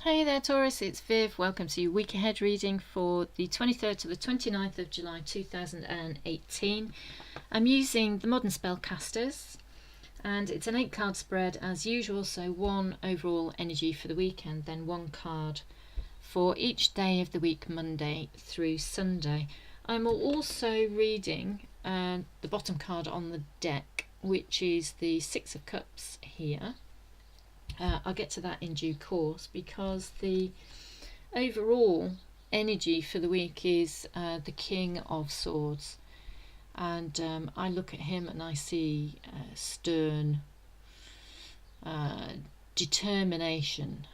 Hey there Taurus, it's Viv. Welcome to your week ahead reading for the 23rd to the 29th of July 2018. I'm using the Modern Spellcasters and it's an 8 card spread as usual, so one overall energy for the week and then one card for each day of the week, Monday through Sunday. I'm also reading the bottom card on the deck, which is the Six of Cups here. I'll get to that in due course because the overall energy for the week is the King of Swords, and I look at him and I see stern determination.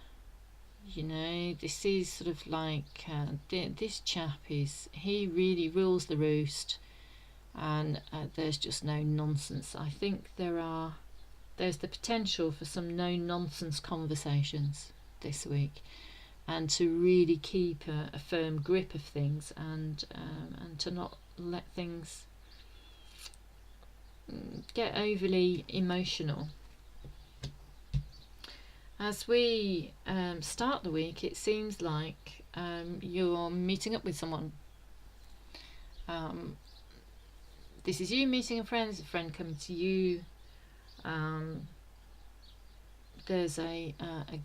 You know, this is sort of like this chap he really rules the roost, and there's just no nonsense. I think there's the potential for some no-nonsense conversations this week, and to really keep a firm grip of things, and to not let things get overly emotional. As we start the week, it seems like you're meeting up with someone. This is you meeting a friend coming to you. There's a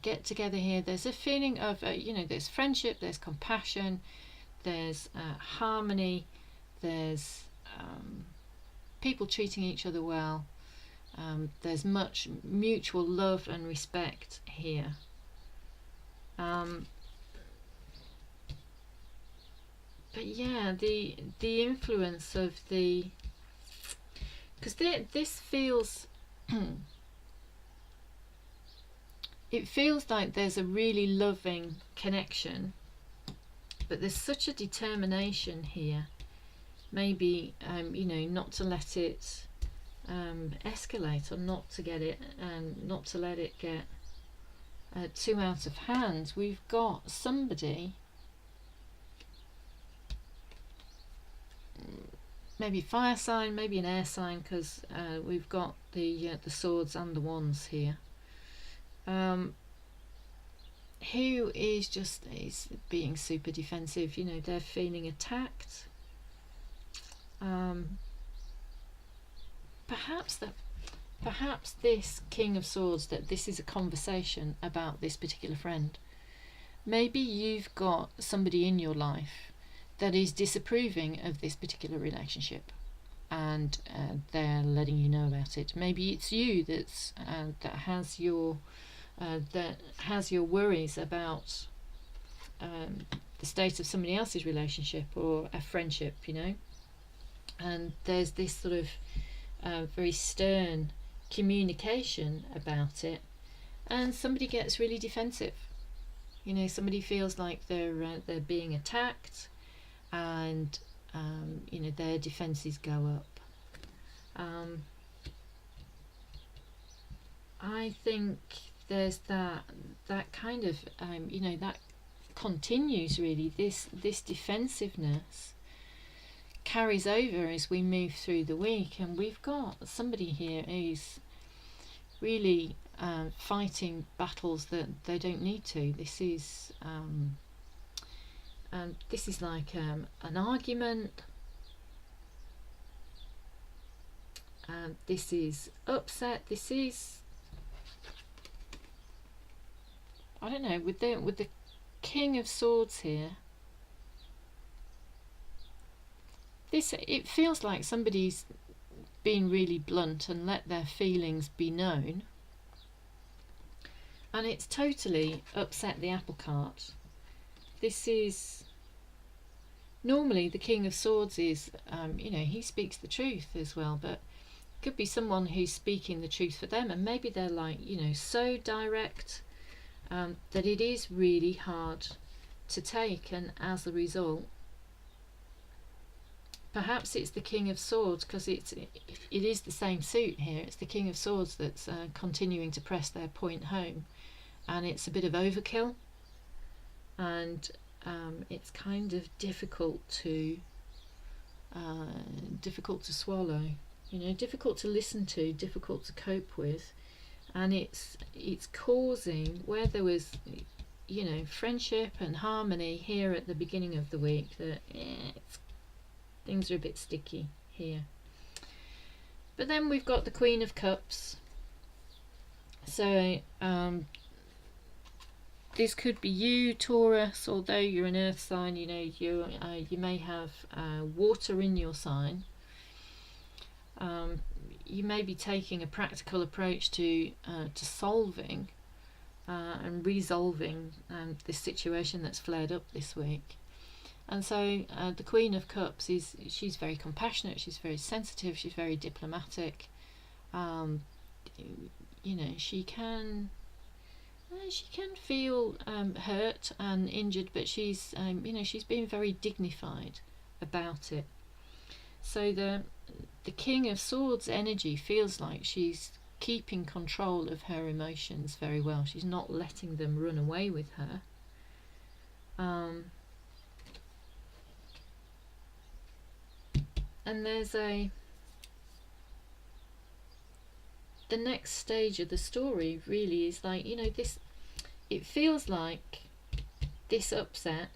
get together here. There's a feeling of there's friendship, there's compassion, there's harmony, there's people treating each other well, there's much mutual love and respect here. But yeah, the influence of because this feels it feels like there's a really loving connection, but there's such a determination here, maybe not to let it escalate, or not to get it not to let it get too out of hand. We've got somebody, maybe fire sign, maybe an air sign, because we've got the swords and the wands here, who is being super defensive. They're feeling attacked. Perhaps this King of Swords, that this is a conversation about this particular friend. Maybe you've got somebody in your life that is disapproving of this particular relationship, and they're letting you know about it. Maybe it's you that has your worries about the state of somebody else's relationship or a friendship, and there's this sort of very stern communication about it, and somebody gets really defensive. Somebody feels like they're being attacked, and their defenses go up. I think there's that kind of that continues, really. This defensiveness carries over as we move through the week, and we've got somebody here who's really fighting battles that they don't need to. This is like an argument. This is upset. This is, I don't know, with the King of Swords here. It feels like somebody's been really blunt and let their feelings be known, and it's totally upset the apple cart. This is normally the King of Swords is he speaks the truth as well, but it could be someone who's speaking the truth for them, and maybe they're like so direct that it is really hard to take, and as a result, perhaps it's the King of Swords, because it is the same suit here. It's the King of Swords that's continuing to press their point home, and it's a bit of overkill, and it's kind of difficult to swallow, difficult to listen to, difficult to cope with, and it's causing, where there was friendship and harmony here at the beginning of the week, that things are a bit sticky here. But then we've got the Queen of Cups. So this could be you, Taurus, although you're an earth sign. You may have water in your sign. You may be taking a practical approach to solving and resolving this situation that's flared up this week. And so the Queen of Cups she's very compassionate, she's very sensitive, she's very diplomatic. She can feel hurt and injured, but she's being very dignified about it. So the King of Swords energy feels like she's keeping control of her emotions very well. She's not letting them run away with her. And there's the next stage of the story really is like, it feels like this upset,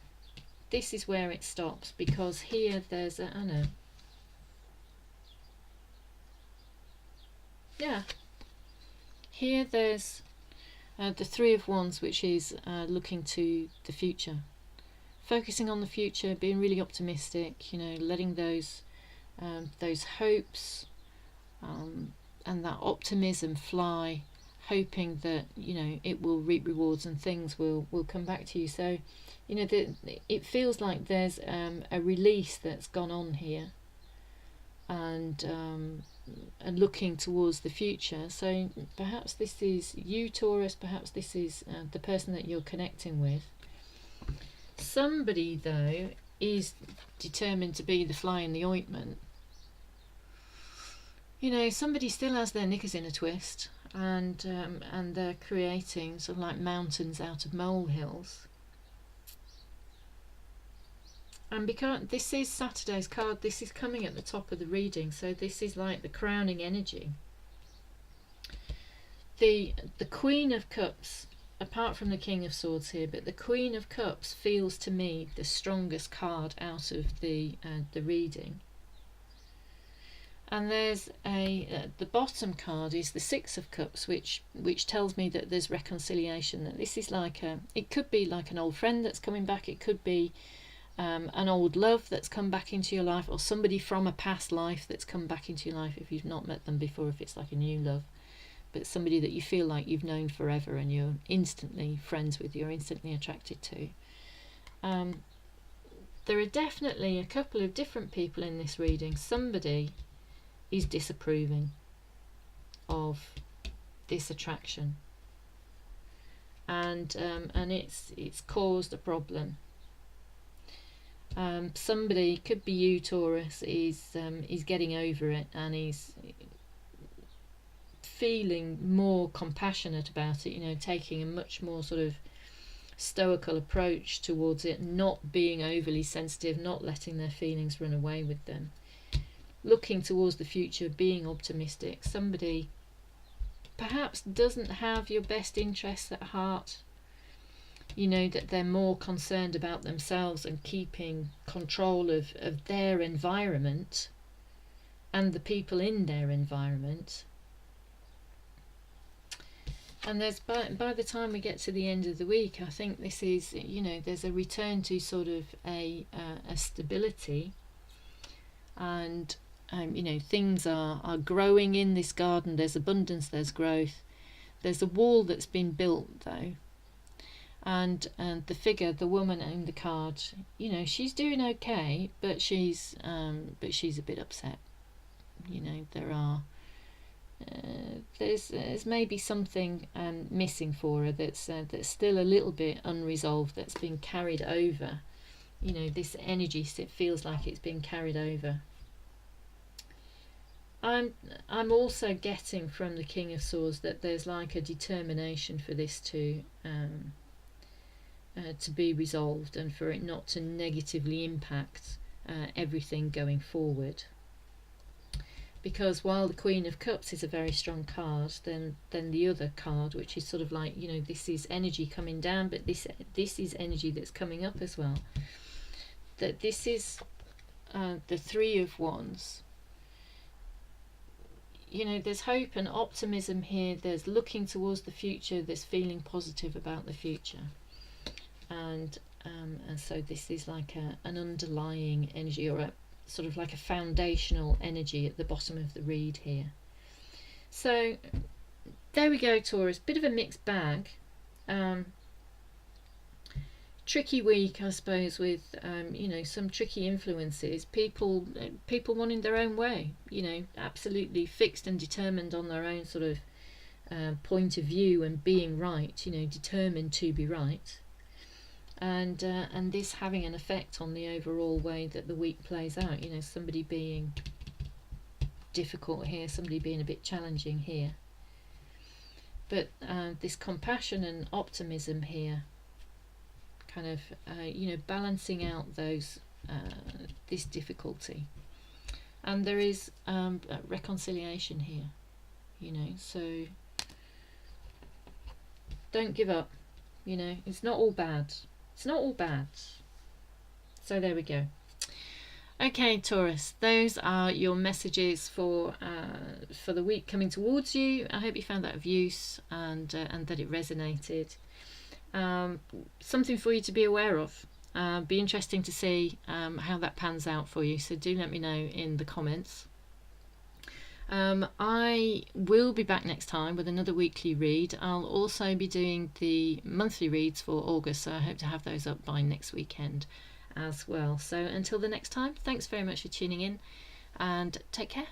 this is where it stops, because here there's here there's the Three of Wands, which is looking to the future, focusing on the future, being really optimistic, letting those hopes and that optimism fly, hoping that it will reap rewards and things will come back to you. So it feels like there's a release that's gone on here, and looking towards the future. So perhaps this is you, Taurus, perhaps this is the person that you're connecting with. Somebody though is determined to be the fly in the ointment. Somebody still has their knickers in a twist, and they're creating sort of like mountains out of molehills. And because this is Saturday's card, this is coming at the top of the reading, so this is like the crowning energy. The Queen of Cups, apart from the King of Swords here, but the Queen of Cups feels to me the strongest card out of the reading. And there's the bottom card is the Six of Cups, which tells me that there's reconciliation. That this is like it could be like an old friend that's coming back. It could be an old love that's come back into your life, or somebody from a past life that's come back into your life if you've not met them before, if it's like a new love, but somebody that you feel like you've known forever and you're instantly friends with, you're instantly attracted to. There are definitely a couple of different people in this reading. Somebody is disapproving of this attraction, and it's caused a problem. Somebody, could be you, Taurus, is getting over it, and he's feeling more compassionate about it, taking a much more sort of stoical approach towards it, not being overly sensitive, not letting their feelings run away with them, looking towards the future, being optimistic. Somebody perhaps doesn't have your best interests at heart, that they're more concerned about themselves and keeping control of their environment and the people in their environment. And there's by the time we get to the end of the week, I think this is, there's a return to sort of a stability, and things are growing in this garden. There's abundance, there's growth. There's a wall that's been built though, and the figure, the woman in the card, she's doing okay, but she's a bit upset. There's maybe something missing for her that's still a little bit unresolved, that's been carried over. This energy, it feels like it's been carried over. I'm also getting from the King of Swords that there's like a determination for this to be resolved, and for it not to negatively impact everything going forward. because while the Queen of Cups is a very strong card, then the other card, which is sort of like, you know, this is energy coming down, but this is energy that's coming up as well. That this is the Three of Wands. You know, there's hope and optimism here. There's looking towards the future. There's feeling positive about the future, and so this is like an underlying energy, or a sort of like a foundational energy at the bottom of the read here. So there we go, Taurus. Bit of a mixed bag. Tricky week, I suppose, with you know, some tricky influences. People wanting their own way. You know, absolutely fixed and determined on their own sort of point of view and being right. You know, determined to be right. And this having an effect on the overall way that the week plays out. You know, somebody being difficult here, somebody being a bit challenging here. But this compassion and optimism here, kind of you know, balancing out those this difficulty. And there is reconciliation here. You know, so don't give up. You know, it's not all bad. It's not all bad. So there we go. Okay, Taurus, those are your messages for the week coming towards you. I hope you found that of use, and that it resonated. Something for you to be aware of. Be interesting to see how that pans out for you. So do let me know in the comments. I will be back next time with another weekly read. I'll also be doing the monthly reads for August, so I hope to have those up by next weekend as well. So until the next time, thanks very much for tuning in, and take care.